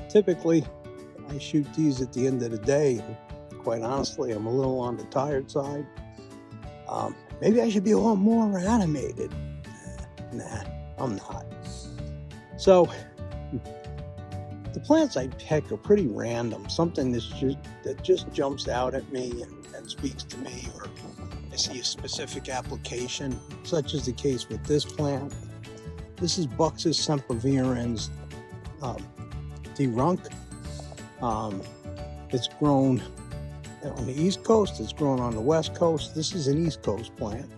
Typically, I shoot these at the end of the day. Quite honestly, I'm a little on the tired side. Maybe I should be a lot more animated. Nah, I'm not. So, the plants I pick are pretty random. Something that just jumps out at me and speaks to me, or I see a specific application, such as the case with this plant. This is Buxus sempervirens, Dee Runk. It's grown on the East Coast. It's grown on the West Coast. This is an East Coast plant,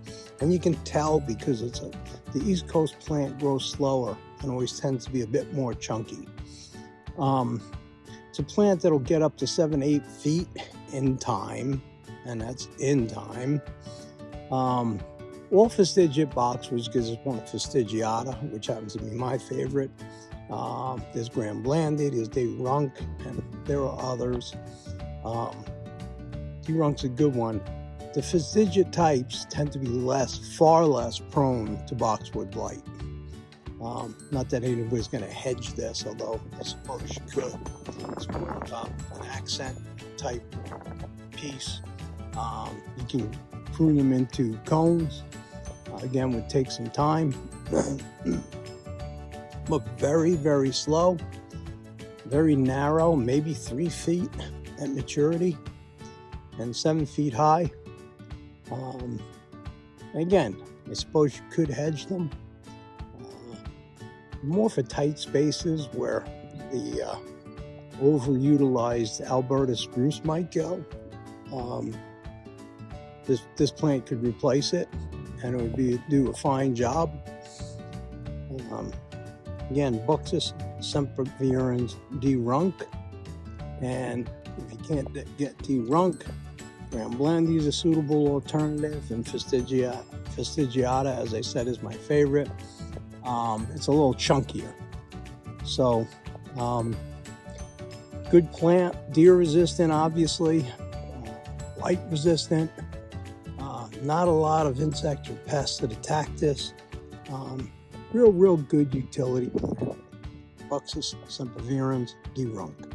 and you can tell because the East Coast plant grows slower and always tends to be a bit more chunky. It's a plant that'll get up to 7-8 feet in time, and that's in time. All fastigiate boxwoods, because it's one fastigiata, which happens to be my favorite. There's Grand Blandy, there's Dee Runk, and there are others. Dee Runk's a good one. The fastigiate types tend to be far less prone to boxwood blight. Not that anybody's going to hedge this, although I suppose you could. It's more of an accent type piece. You can prune them into cones. Again, would take some time. But very, very slow. Very narrow, maybe 3 feet at maturity, and 7 feet high. Again, I suppose you could hedge them. More for tight spaces where the overutilized Alberta spruce might go. This plant could replace it, and it would do a fine job. Again, Buxus sempervirens Dee Runk, and if you can't get Dee Runk, Grand Blandy is a suitable alternative, and fastigiata, as I said, is my favorite. It's a little chunkier. So, good plant, deer resistant, obviously, blight resistant, not a lot of insect or pests that attack this. Real good utility plant. Buxus sempervirens Dee Runk.